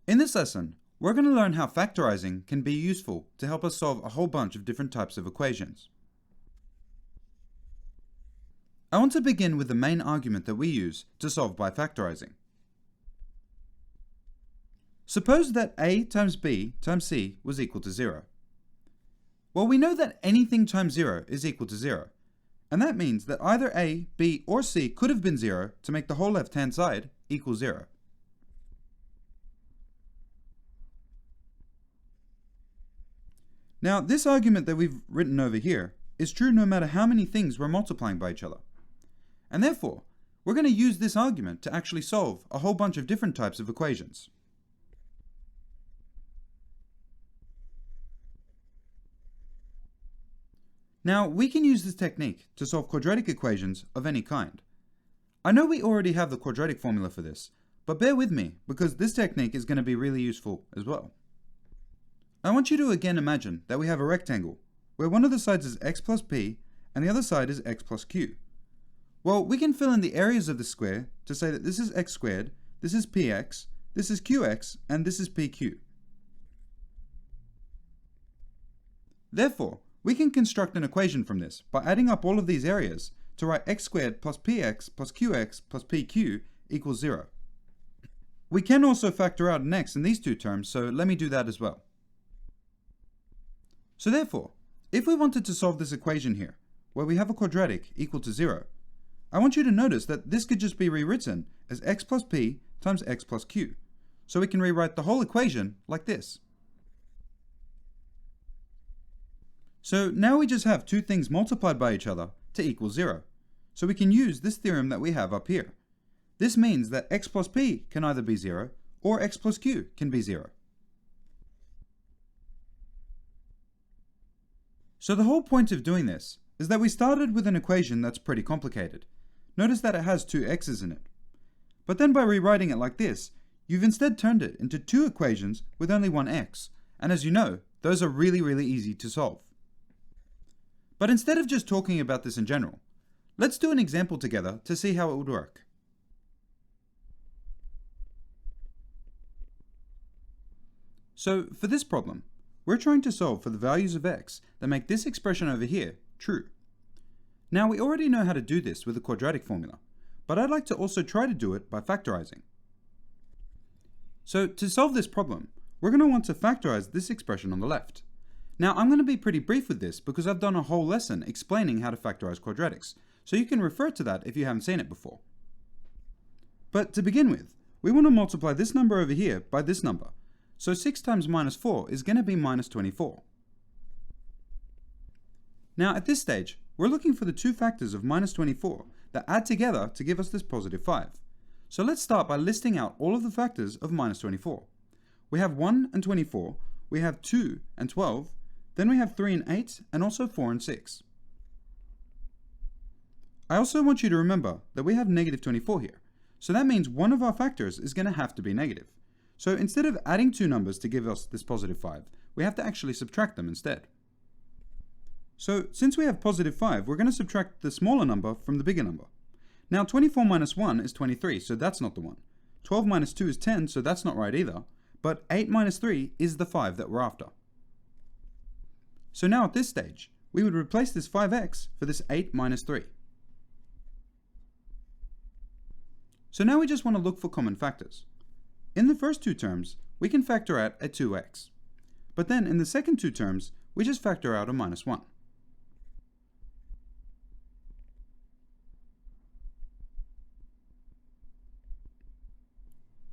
In this lesson, we're going to learn how factorizing can be useful to help us solve a whole bunch of different types of equations. I want to begin with the main argument that we use to solve by factorizing. Suppose that a times b times c was equal to 0. Well, we know that anything times 0 is equal to 0, and that means that either a, b, or c could have been 0 to make the whole left-hand side equal 0. Now, this argument that we've written over here is true no matter how many things we're multiplying by each other. And therefore, we're going to use this argument to actually solve a whole bunch of different types of equations. Now, we can use this technique to solve quadratic equations of any kind. I know we already have the quadratic formula for this, but bear with me because this technique is going to be really useful as well. I want you to again imagine that we have a rectangle, where one of the sides is x plus p, and the other side is x plus q. Well, we can fill in the areas of the square to say that this is x squared, this is px, this is qx, and this is pq. Therefore, we can construct an equation from this by adding up all of these areas to write x squared plus px plus qx plus pq equals 0. We can also factor out an x in these two terms, so let me do that as well. So therefore, if we wanted to solve this equation here, where we have a quadratic equal to 0, I want you to notice that this could just be rewritten as x plus p times x plus q. So we can rewrite the whole equation like this. So now we just have two things multiplied by each other to equal 0. So we can use this theorem that we have up here. This means that x plus p can either be 0 or x plus q can be 0. So the whole point of doing this is that we started with an equation that's pretty complicated. Notice that it has two x's in it. But then by rewriting it like this, you've instead turned it into two equations with only one x. And as you know, those are really easy to solve. But instead of just talking about this in general, let's do an example together to see how it would work. So for this problem, we're trying to solve for the values of x that make this expression over here true. Now we already know how to do this with the quadratic formula, but I'd like to also try to do it by factorizing. So to solve this problem, we're going to want to factorize this expression on the left. Now I'm going to be pretty brief with this because I've done a whole lesson explaining how to factorize quadratics, so you can refer to that if you haven't seen it before. But to begin with, we want to multiply this number over here by this number. So 6 times minus 4 is going to be minus 24. Now at this stage, we're looking for the two factors of minus 24 that add together to give us this positive 5. So let's start by listing out all of the factors of minus 24. We have 1 and 24, we have 2 and 12, then we have 3 and 8, and also 4 and 6. I also want you to remember that we have negative 24 here. So that means one of our factors is going to have to be negative. So instead of adding two numbers to give us this positive 5, we have to actually subtract them instead. So since we have positive 5, we're going to subtract the smaller number from the bigger number. Now 24 minus 1 is 23, so that's not the one. 12 minus 2 is 10, so that's not right either. But 8 minus 3 is the 5 that we're after. So now at this stage, we would replace this 5x for this 8 minus 3. So now we just want to look for common factors. In the first two terms, we can factor out a 2x. But then in the second two terms, we just factor out a minus 1.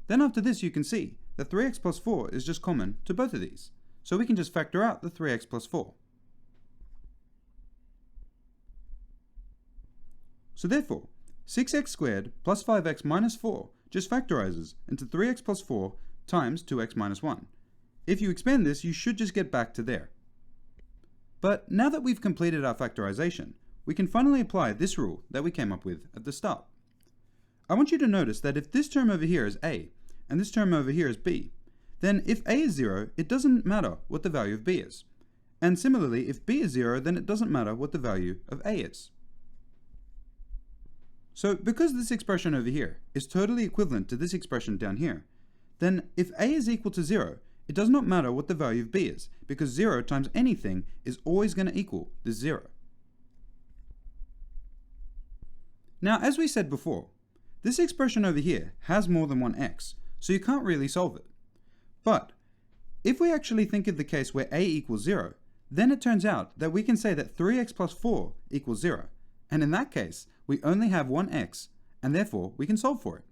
Then after this, you can see that 3x plus 4 is just common to both of these. So we can just factor out the 3x plus 4. So therefore, 6x squared plus 5x minus 4 just factorizes into 3x plus 4 times 2x minus 1. If you expand this, you should just get back to there. But now that we've completed our factorization, we can finally apply this rule that we came up with at the start. I want you to notice that if this term over here is a, and this term over here is b, then if a is 0, it doesn't matter what the value of b is. And similarly, if b is 0, then it doesn't matter what the value of a is. So because this expression over here is totally equivalent to this expression down here, then if a is equal to 0, it does not matter what the value of b is, because 0 times anything is always going to equal this 0. Now, as we said before, this expression over here has more than one x, so you can't really solve it. But if we actually think of the case where a equals 0, then it turns out that we can say that 3x plus 4 equals 0. And in that case, we only have one x, and therefore we can solve for it.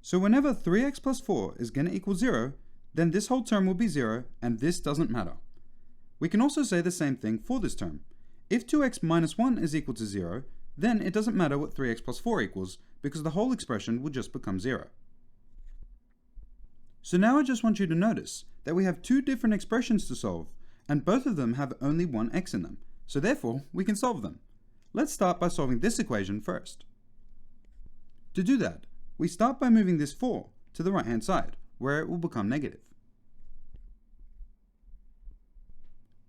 So whenever 3x plus 4 is going to equal 0, then this whole term will be 0, and this doesn't matter. We can also say the same thing for this term. If 2x minus 1 is equal to 0, then it doesn't matter what 3x plus 4 equals, because the whole expression will just become 0. So now I just want you to notice that we have two different expressions to solve, and both of them have only one x in them, so therefore we can solve them. Let's start by solving this equation first. To do that, we start by moving this 4 to the right hand side, where it will become negative.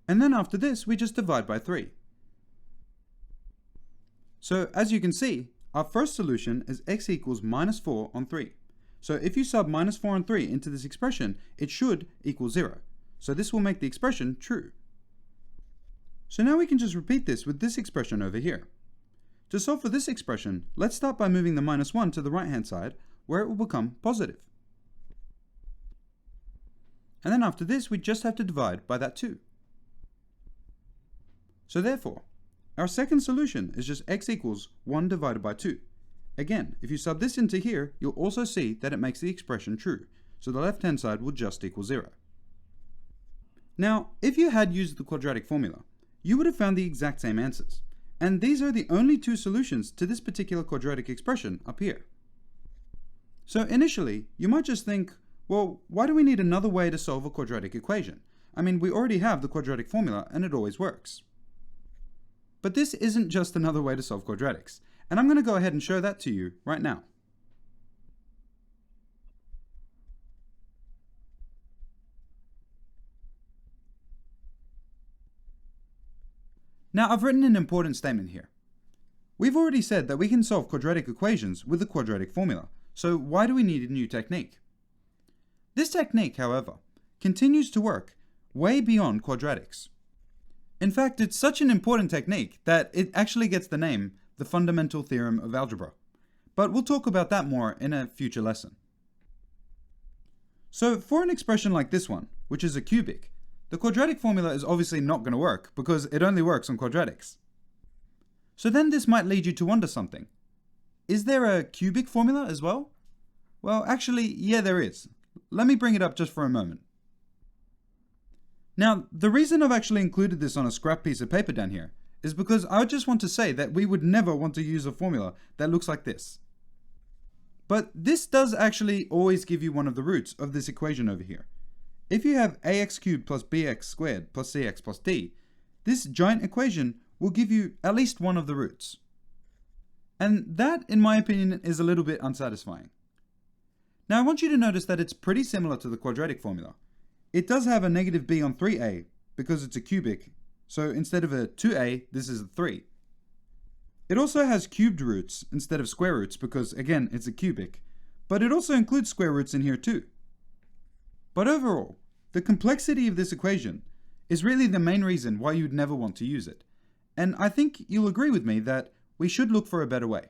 And then after this, we just divide by 3. So as you can see, our first solution is x equals minus 4 on 3. So if you sub minus 4 on 3 into this expression, it should equal 0. So this will make the expression true. So now we can just repeat this with this expression over here. To solve for this expression, let's start by moving the minus 1 to the right hand side, where it will become positive. And then after this, we just have to divide by that 2. So therefore, our second solution is just x equals 1 divided by 2. Again, if you sub this into here, you'll also see that it makes the expression true. So the left hand side will just equal 0. Now, if you had used the quadratic formula, you would have found the exact same answers. And these are the only two solutions to this particular quadratic expression up here. So initially, you might just think, well, why do we need another way to solve a quadratic equation? I mean, we already have the quadratic formula and it always works. But this isn't just another way to solve quadratics, and I'm going to go ahead and show that to you right now. Now, I've written an important statement here. We've already said that we can solve quadratic equations with the quadratic formula, so why do we need a new technique? This technique, however, continues to work way beyond quadratics. In fact, it's such an important technique that it actually gets the name, the fundamental theorem of algebra. But we'll talk about that more in a future lesson. So for an expression like this one, which is a cubic, the quadratic formula is obviously not going to work because it only works on quadratics. So then this might lead you to wonder something. Is there a cubic formula as well? Well, actually, yeah, there is. Let me bring it up just for a moment. Now, the reason I've actually included this on a scrap piece of paper down here is because I just want to say that we would never want to use a formula that looks like this. But this does actually always give you one of the roots of this equation over here. If you have ax cubed plus bx squared plus cx plus d, this giant equation will give you at least one of the roots. And that, in my opinion, is a little bit unsatisfying. Now I want you to notice that it's pretty similar to the quadratic formula. It does have a negative b on 3a because it's a cubic, so instead of a 2a, this is a 3. It also has cubed roots instead of square roots because, again, it's a cubic, but it also includes square roots in here too. But overall, the complexity of this equation is really the main reason why you'd never want to use it, and I think you'll agree with me that we should look for a better way.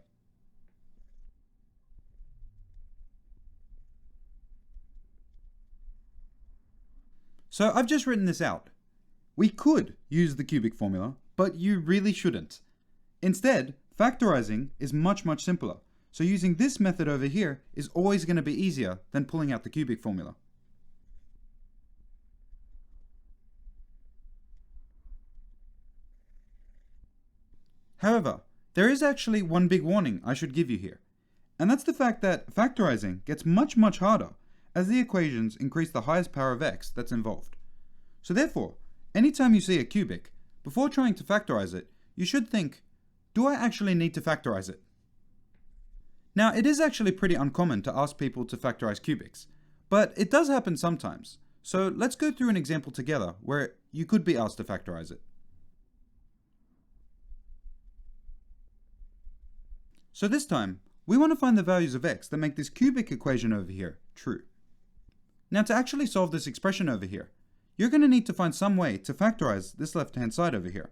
So I've just written this out. We could use the cubic formula, but you really shouldn't. Instead, factorizing is much simpler. So using this method over here is always going to be easier than pulling out the cubic formula. However, there is actually one big warning I should give you here. And that's the fact that factorizing gets much harder as the equations increase the highest power of x that's involved. So therefore, anytime you see a cubic, before trying to factorize it, you should think, do I actually need to factorize it? Now, it is actually pretty uncommon to ask people to factorize cubics, but it does happen sometimes. So let's go through an example together where you could be asked to factorize it. So this time, we want to find the values of x that make this cubic equation over here true. Now to actually solve this expression over here, you're going to need to find some way to factorize this left-hand side over here.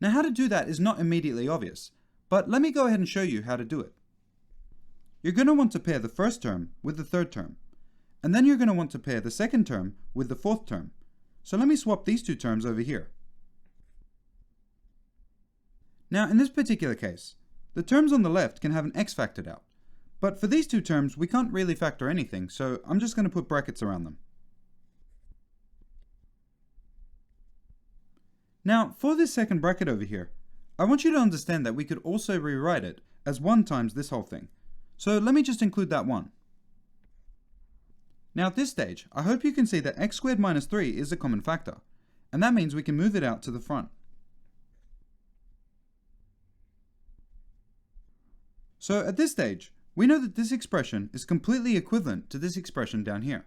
Now how to do that is not immediately obvious, but let me go ahead and show you how to do it. You're going to want to pair the first term with the third term, and then you're going to want to pair the second term with the fourth term. So let me swap these two terms over here. Now in this particular case, the terms on the left can have an x factored out, but for these two terms we can't really factor anything, so I'm just going to put brackets around them. Now for this second bracket over here, I want you to understand that we could also rewrite it as 1 times this whole thing. So let me just include that 1. Now at this stage, I hope you can see that x squared minus 3 is a common factor, and that means we can move it out to the front. So at this stage, we know that this expression is completely equivalent to this expression down here.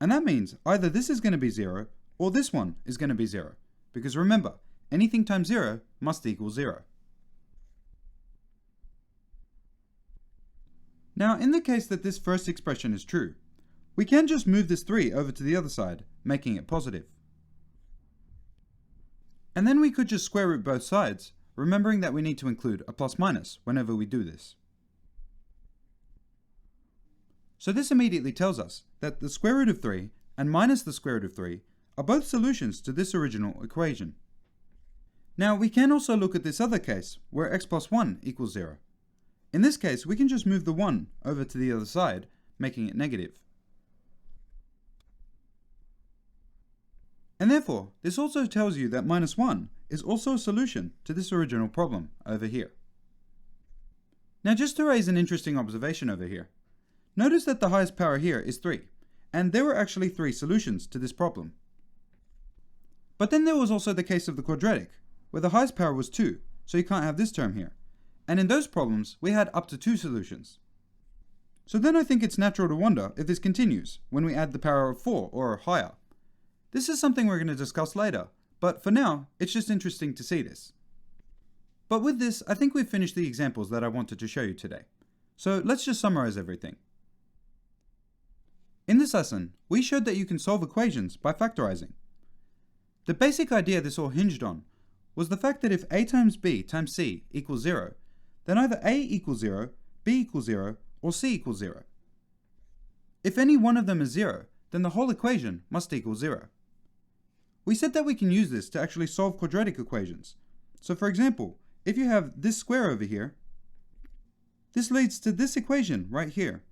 And that means either this is going to be 0, or this one is going to be 0. Because remember, anything times 0 must equal 0. Now in the case that this first expression is true, we can just move this 3 over to the other side, making it positive. And then we could just square root both sides, remembering that we need to include a plus minus whenever we do this. So this immediately tells us that the square root of 3 and minus the square root of 3 are both solutions to this original equation. Now we can also look at this other case where x plus 1 equals 0. In this case we can just move the 1 over to the other side, making it negative. And therefore, this also tells you that minus 1 is also a solution to this original problem over here. Now just to raise an interesting observation over here, notice that the highest power here is 3, and there were actually 3 solutions to this problem. But then there was also the case of the quadratic, where the highest power was 2, so you can't have this term here. And in those problems, we had up to 2 solutions. So then I think it's natural to wonder if this continues when we add the power of 4 or higher. This is something we're going to discuss later, but for now, it's just interesting to see this. But with this, I think we've finished the examples that I wanted to show you today. So let's just summarize everything. In this lesson, we showed that you can solve equations by factorizing. The basic idea this all hinged on was the fact that if a times b times c equals 0, then either a equals 0, b equals 0, or c equals 0. If any one of them is 0, then the whole equation must equal 0. We said that we can use this to actually solve quadratic equations. So for example, if you have this square over here, this leads to this equation right here.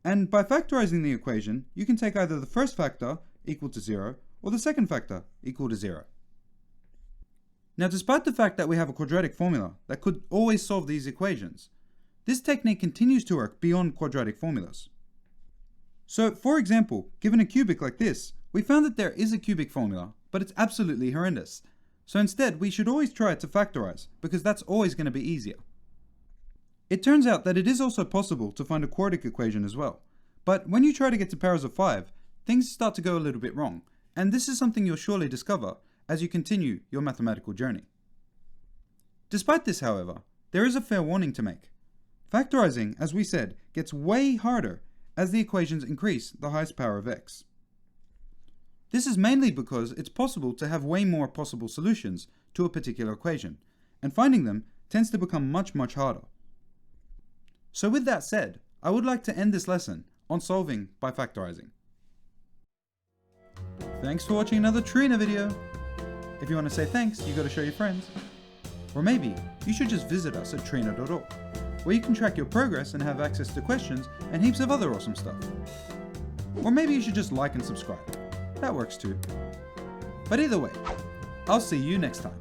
And by factorizing the equation, you can take either the first factor equal to 0 or the second factor equal to 0. Now despite the fact that we have a quadratic formula that could always solve these equations, this technique continues to work beyond quadratic formulas. So for example, given a cubic like this, we found that there is a cubic formula, but it's absolutely horrendous. So instead, we should always try to factorize, because that's always going to be easier. It turns out that it is also possible to find a quadratic equation as well. But when you try to get to powers of 5, things start to go a little bit wrong. And this is something you'll surely discover as you continue your mathematical journey. Despite this, however, there is a fair warning to make. Factorizing, as we said, gets way harder as the equations increase the highest power of x. This is mainly because it's possible to have way more possible solutions to a particular equation, and finding them tends to become much harder. So with that said, I would like to end this lesson on solving by factorizing. Thanks for watching another Trina video. If you want to say thanks, you got to show your friends. Or maybe you should just visit us at trina.org, where you can track your progress and have access to questions and heaps of other awesome stuff. Or maybe you should just like and subscribe. That works too. But either way, I'll see you next time.